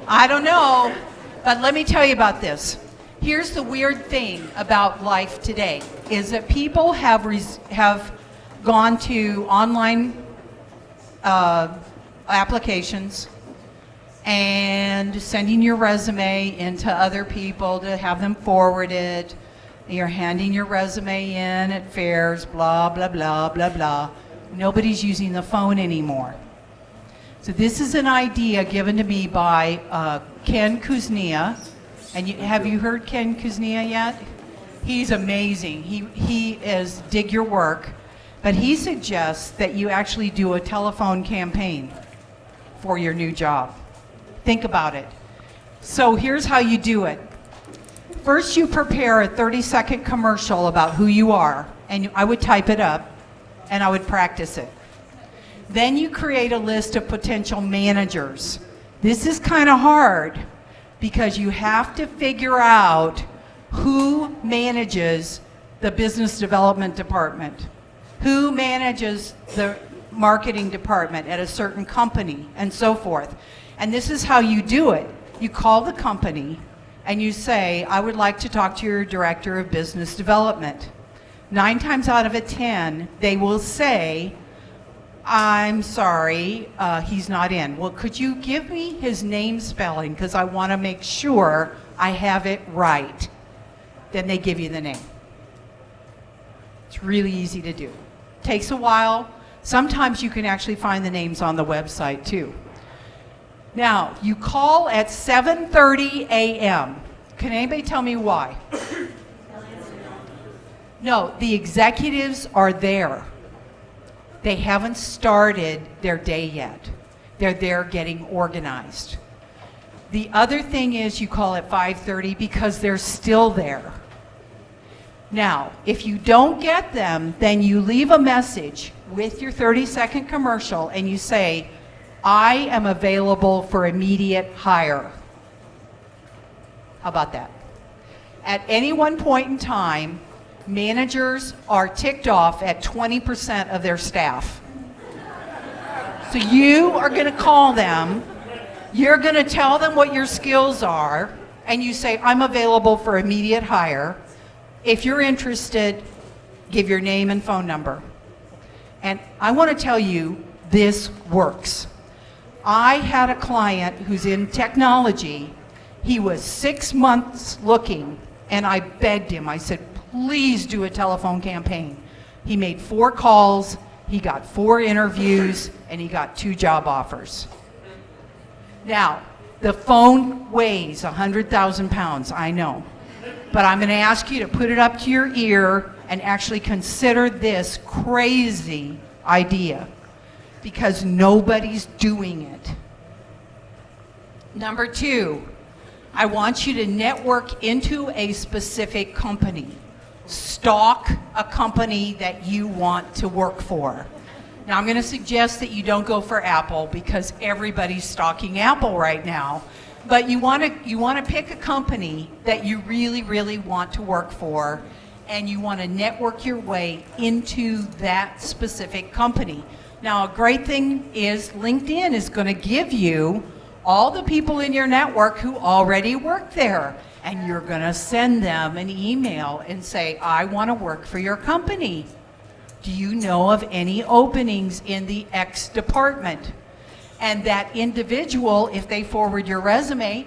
I don't know, but let me tell you about this. Here's the weird thing about life today, is that people have gone to online applications and sending your resume into other people to have them forwarded. You're handing your resume in at fairs, blah, blah, blah, blah, blah. Nobody's using the phone anymore. So this is an idea given to me by Ken Kuznia. And have you heard Ken Kuznia yet? He's amazing. He is dig your work. But he suggests that you actually do a telephone campaign for your new job. Think about it. So here's how you do it. First, you prepare a 30-second commercial about who you are, and I would type it up, and I would practice it. Then you create a list of potential managers. This is kind of hard because you have to figure out who manages the business development department, who manages the marketing department at a certain company, and so forth. And this is how you do it. You call the company and you say, I would like to talk to your director of business development. 9 times out of 10, they will say, I'm sorry, he's not in. Well, could you give me his name spelling, because I want to make sure I have it right. Then they give you the name. It's really easy to do. Takes a while. Sometimes you can actually find the names on the website too. Now, you call at 7:30 a.m. Can anybody tell me why? No, the executives are there. They haven't started their day yet. They're there getting organized. The other thing is you call at 5:30 because they're still there. Now, if you don't get them, then you leave a message with your 30-second commercial and you say, I am available for immediate hire. How about that? At any one point in time, managers are ticked off at 20% of their staff. So you are going to call them, you're going to tell them what your skills are, and you say, I'm available for immediate hire. If you're interested, give your name and phone number. And I want to tell you, this works. I had a client who's in technology. He was 6 months looking, and I begged him. I said, please do a telephone campaign. He made 4 calls, he got 4 interviews, and he got 2 job offers. Now, the phone weighs 100,000 pounds, I know. But I'm going to ask you to put it up to your ear and actually consider this crazy idea, because nobody's doing it. Number 2, I want you to network into a specific company. Stalk a company that you want to work for. Now, I'm going to suggest that you don't go for Apple because everybody's stalking Apple right now. But you want to pick a company that you really, really want to work for, and you want to network your way into that specific company. Now, a great thing is LinkedIn is going to give you all the people in your network who already work there, and you're going to send them an email and say, I want to work for your company. Do you know of any openings in the X department? And that individual, if they forward your resume,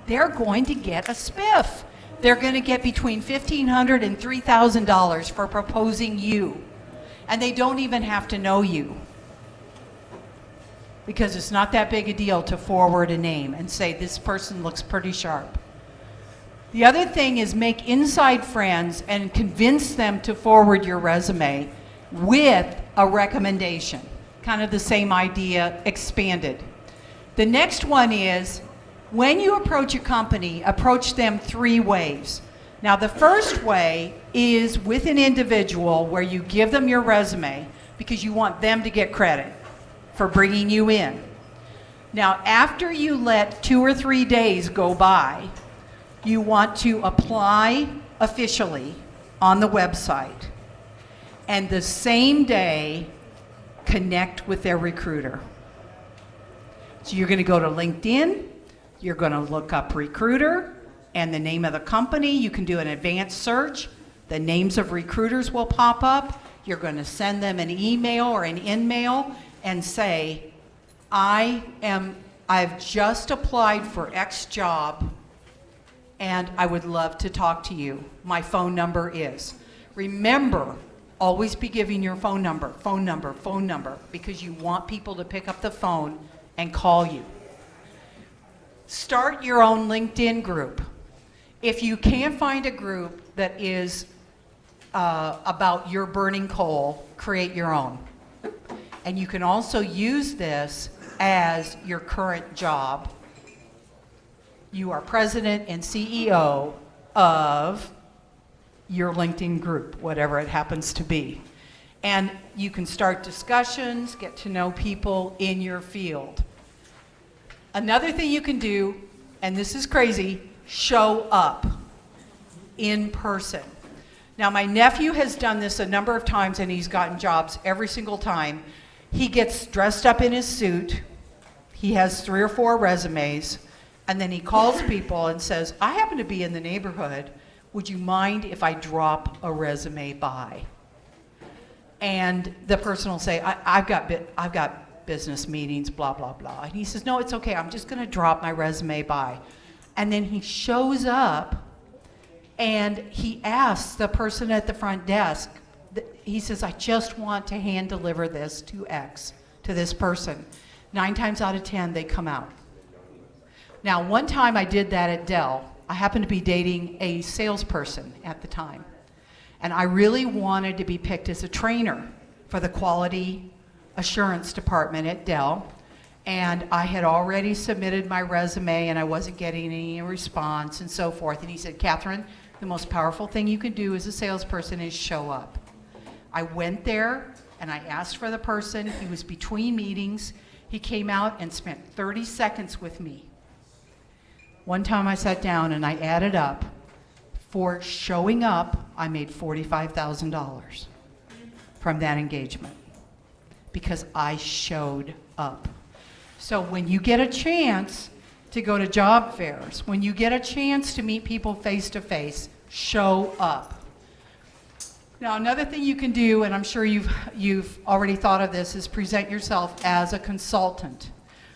they're going to get a spiff. They're going to get between $1,500 and $3,000 for proposing you. And they don't even have to know you, because it's not that big a deal to forward a name and say, this person looks pretty sharp. The other thing is make inside friends and convince them to forward your resume. with a recommendation. Kind of the same idea expanded. The next one is, when you approach a company, approach them 3 ways. Now, the first way is with an individual where you give them your resume because you want them to get credit for bringing you in. Now, after you let 2 or 3 days go by, you want to apply officially on the website, and the same day connect with their recruiter. So you're going to go to LinkedIn, you're going to look up recruiter and the name of the company. You can do an advanced search. The names of recruiters will pop up. You're going to send them an email or an in-mail and say, I've just applied for X job and I would love to talk to you. My phone number is. Remember, always be giving your phone number, because you want people to pick up the phone and call you. Start your own LinkedIn group. If you can't find a group that is about your burning coal, create your own. And you can also use this as your current job. You are president and CEO of your LinkedIn group, whatever it happens to be. And you can start discussions, get to know people in your field. Another thing you can do, and this is crazy, show up in person. Now, my nephew has done this a number of times and he's gotten jobs every single time. He gets dressed up in his suit, he has 3 or 4 resumes, and then he calls people and says, I happen to be in the neighborhood, would you mind if I drop a resume by? And the person will say, I've got business meetings, blah, blah, blah. And he says, no, it's okay, I'm just gonna drop my resume by. And then he shows up and he asks the person at the front desk, he says, I just want to hand deliver this to X, to this person. 9 times out of 10, they come out. Now, one time I did that at Dell. I happened to be dating a salesperson at the time. And I really wanted to be picked as a trainer for the quality assurance department at Dell. And I had already submitted my resume and I wasn't getting any response and so forth. And he said, Cathrine, the most powerful thing you can do as a salesperson is show up. I went there and I asked for the person. He was between meetings. He came out and spent 30 seconds with me. One time I sat down and I added up. For showing up, I made $45,000 from that engagement because I showed up. So when you get a chance to go to job fairs, when you get a chance to meet people face to face, show up. Now, another thing you can do, and I'm sure you've already thought of this, is present yourself as a consultant.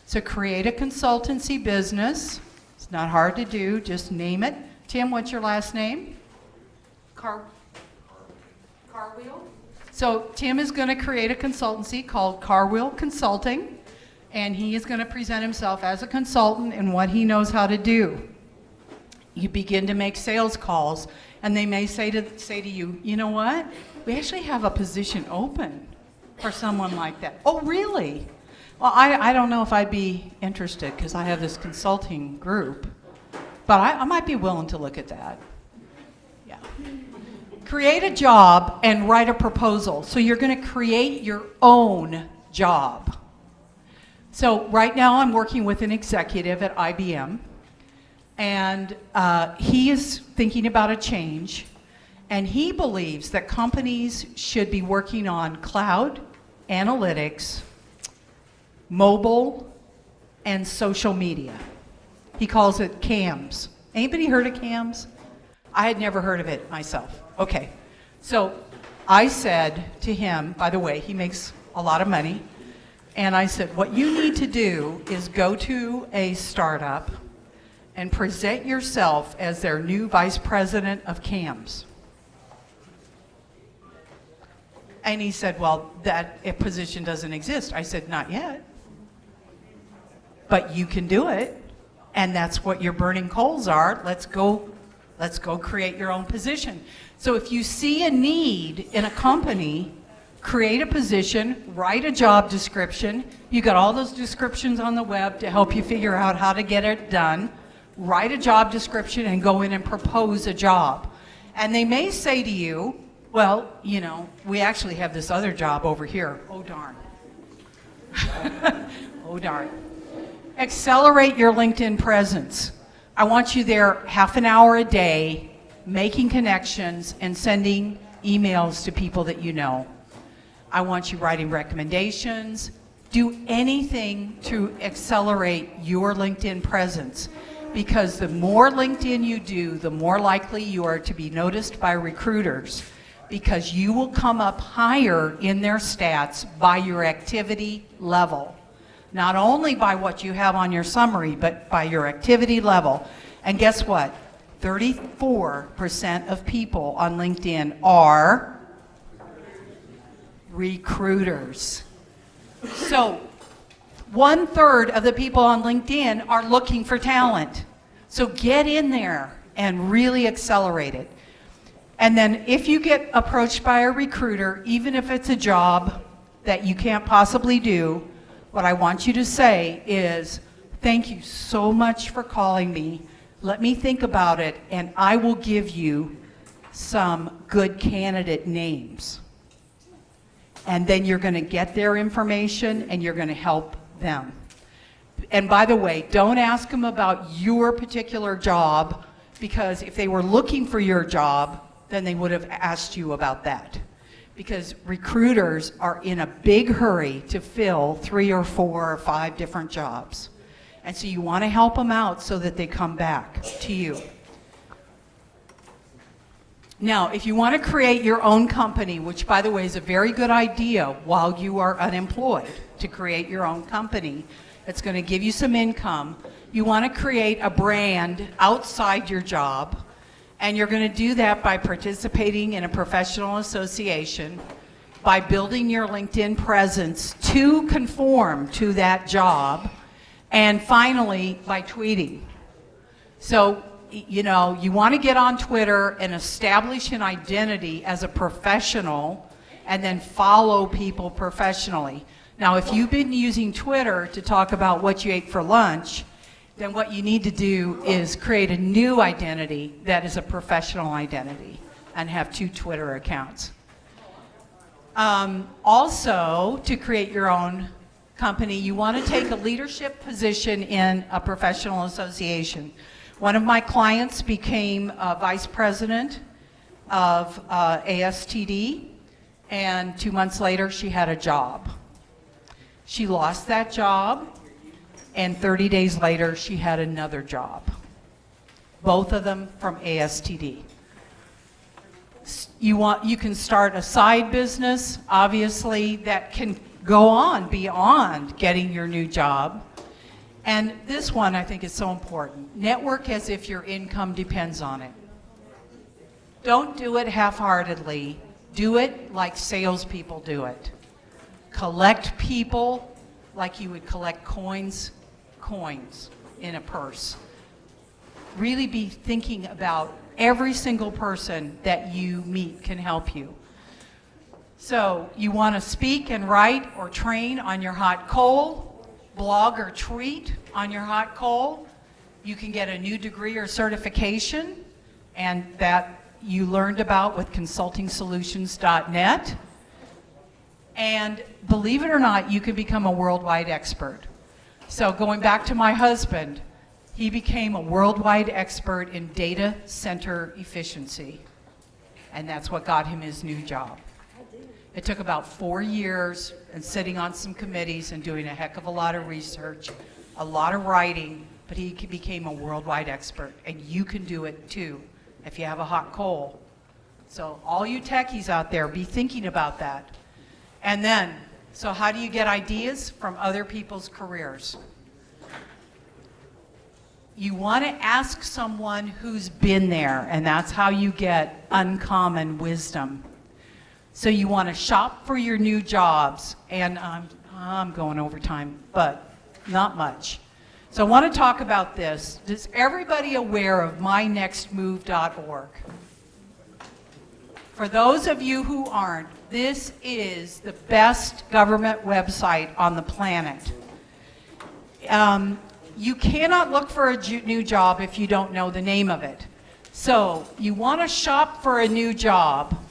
So create a consultancy business. It's not hard to do, just name it. Tim, what's your last name? Carwheel? So Tim is going to create a consultancy called Carwheel Consulting, and he is going to present himself as a consultant and what he knows how to do. You begin to make sales calls, and they may say to you, you know what? We actually have a position open for someone like that. Oh, really? Well, I don't know if I'd be interested because I have this consulting group, but I might be willing to look at that. Yeah. Create a job and write a proposal. So you're going to create your own job. So right now I'm working with an executive at IBM, and he is thinking about a change, and he believes that companies should be working on cloud, analytics, mobile, and social media. He calls it CAMS. Anybody heard of CAMS? I had never heard of it myself. Okay, so I said to him, by the way, he makes a lot of money, and I said, what you need to do is go to a startup and present yourself as their new vice president of CAMS. And he said, well, that position doesn't exist. I said, not yet. But you can do it, and that's what your burning coals are. Let's go create your own position. So if you see a need in a company create a position, write a job description. You got all those descriptions on the web to help you figure out how to get it done. Write a job description and go in and propose a job. And they may say to you, well, you know, we actually have this other job over here. Oh, darn. Oh, darn. Accelerate your LinkedIn presence. I want you there half an hour a day, making connections and sending emails to people that you know. I want you writing recommendations. Do anything to accelerate your LinkedIn presence, because the more LinkedIn you do, the more likely you are to be noticed by recruiters, because you will come up higher in their stats by your activity level. Not only by what you have on your summary, but by your activity level. And guess what? 34% of people on LinkedIn are recruiters. So 1/3 of the people on LinkedIn are looking for talent. So get in there and really accelerate it. And then if you get approached by a recruiter, even if it's a job that you can't possibly do, what I want you to say is, thank you so much for calling me. Let me think about it, and I will give you some good candidate names. And then you're going to get their information, and you're going to help them. And by the way, don't ask them about your particular job, because if they were looking for your job, then they would have asked you about that. Because recruiters are in a big hurry to fill 3 or 4 or 5 different jobs. And so you want to help them out so that they come back to you. Now, if you want to create your own company, which by the way is a very good idea while you are unemployed, to create your own company, it's going to give you some income. You want to create a brand outside your job. And you're going to do that by participating in a professional association, by building your LinkedIn presence to conform to that job, and finally, by tweeting. So, you know, you want to get on Twitter and establish an identity as a professional, and then follow people professionally. Now, if you've been using Twitter to talk about what you ate for lunch, then what you need to do is create a new identity that is a professional identity and have 2 Twitter accounts. Also, to create your own company, you want to take a leadership position in a professional association. One of my clients became a vice president of ASTD, and 2 months later she had a job. She lost that job, and 30 days later, she had another job. Both of them from ASTD. You can start a side business, obviously, that can go on beyond getting your new job. And this one, I think, is so important. Network as if your income depends on it. Don't do it half-heartedly. Do it like salespeople do it. Collect people like you would collect coins in a purse. Really be thinking about every single person that you meet can help you. So you want to speak and write or train on your hot coal, blog or tweet on your hot coal. You can get a new degree or certification, and that you learned about with consultingsolutions.net. And believe it or not, you can become a worldwide expert. So going back to my husband, he became a worldwide expert in data center efficiency. And that's what got him his new job. It took about 4 years and sitting on some committees and doing a heck of a lot of research, a lot of writing, but he became a worldwide expert. And you can do it too if you have a hot coal. So all you techies out there, be thinking about that. And then, so how do you get ideas from other people's careers? You want to ask someone who's been there, and that's how you get uncommon wisdom. So you want to shop for your new jobs, and I'm going over time, but not much. So I want to talk about this. Is everybody aware of mynextmove.org? For those of you who aren't, This is the best government website on the planet. You cannot look for a new job if you don't know the name of it. So you want to shop for a new job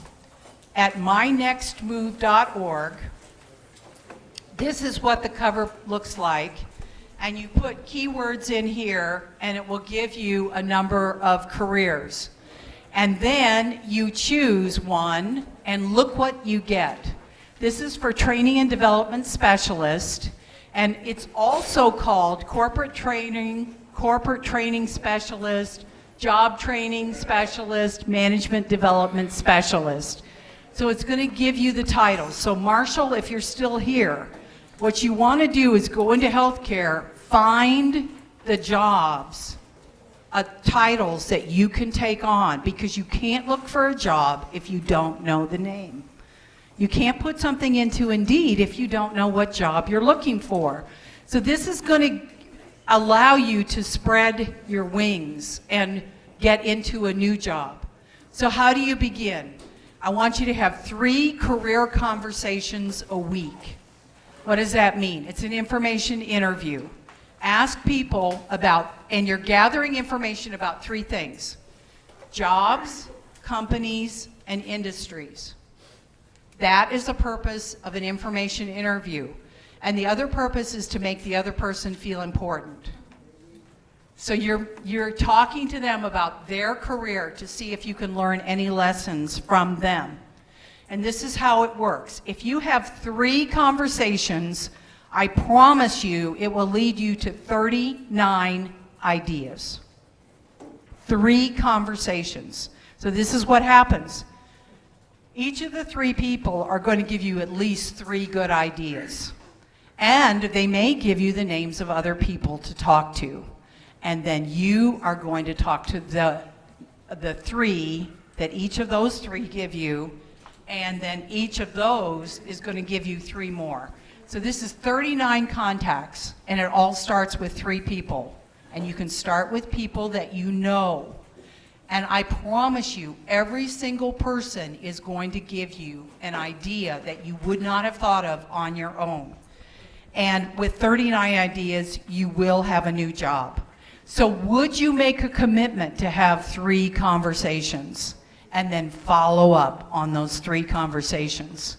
at mynextmove.org. This is what the cover looks like. And you put keywords in here, and it will give you a number of careers. And then you choose one, and look what you get. This is for training and development specialist, and it's also called corporate training specialist, job training specialist, management development specialist. So it's going to give you the titles. So Marshall, if you're still here, what you want to do is go into healthcare, find the jobs, titles that you can take on, because you can't look for a job if you don't know the name. You can't put something into Indeed if you don't know what job you're looking for. So this is going to allow you to spread your wings and get into a new job. So how do you begin? I want you to have 3 career conversations a week. What does that mean? It's an information interview. Ask people about, and you're gathering information about 3 things: jobs, companies, and industries. That is the purpose of an information interview. And the other purpose is to make the other person feel important. So you're talking to them about their career to see if you can learn any lessons from them. And this is how it works. If you have 3 conversations, I promise you it will lead you to 39 ideas. 3 conversations. So this is what happens. Each of the 3 people are going to give you at least 3 good ideas. And they may give you the names of other people to talk to. And then you are going to talk to the 3 that each of those 3 give you, and then each of those is going to give you 3 more. So this is 39 contacts, and it all starts with 3 people. And you can start with people that you know. And I promise you, every single person is going to give you an idea that you would not have thought of on your own. And with 39 ideas, you will have a new job. So would you make a commitment to have 3 conversations and then follow up on those 3 conversations?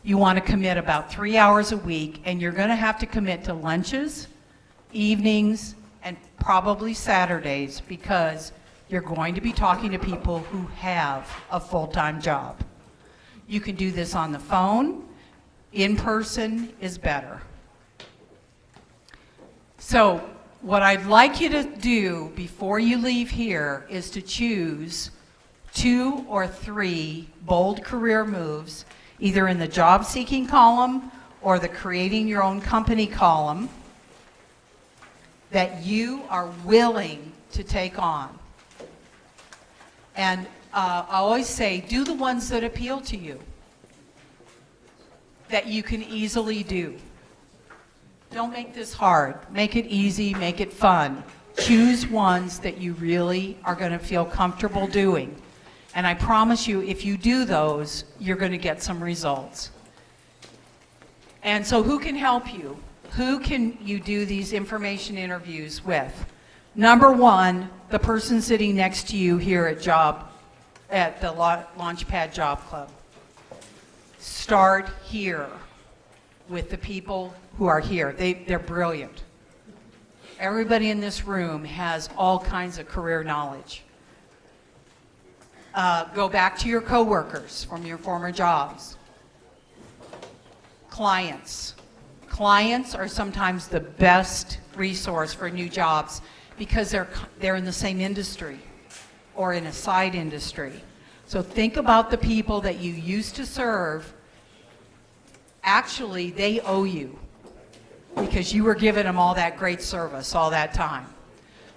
You want to commit about 3 hours a week, and you're going to have to commit to lunches, evenings, and probably Saturdays, because you're going to be talking to people who have a full-time job. You can do this on the phone. In person is better. So what I'd like you to do before you leave here is to choose 2 or 3 bold career moves, either in the job seeking column or the creating your own company column, that you are willing to take on. And I always say, do the ones that appeal to you, that you can easily do. Don't make this hard. Make it easy, make it fun. Choose ones that you really are going to feel comfortable doing. And I promise you, if you do those, you're going to get some results. And so who can help you? Who can you do these information interviews with? Number 1, the person sitting next to you here at the Launchpad Job Club. Start here with the people who are here. They're brilliant. Everybody in this room has all kinds of career knowledge. Go back to your coworkers from your former jobs. Clients. Clients are sometimes the best resource for new jobs because they're in the same industry or in a side industry. So think about the people that you used to serve. Actually, they owe you because you were giving them all that great service all that time.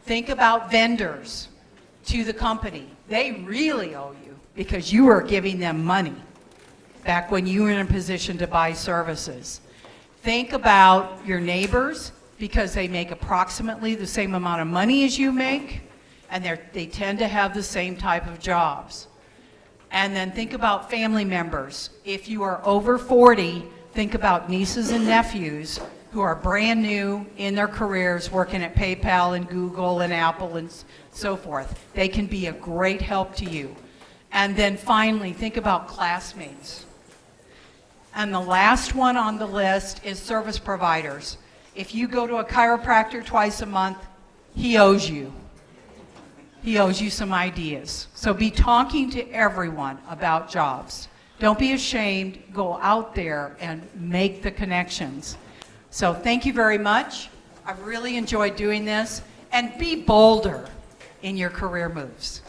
Think about vendors to the company. They really owe you because you were giving them money back when you were in a position to buy services. Think about your neighbors because they make approximately the same amount of money as you make, and they tend to have the same type of jobs. And then think about family members. If you are over 40, think about nieces and nephews who are brand new in their careers, working at PayPal and Google and Apple and so forth. They can be a great help to you. And then finally, think about classmates. And the last one on the list is service providers. If you go to a chiropractor twice a month, he owes you. He owes you some ideas. So be talking to everyone about jobs. Don't be ashamed. Go out there and make the connections. So thank you very much. I've really enjoyed doing this. And be bolder in your career moves.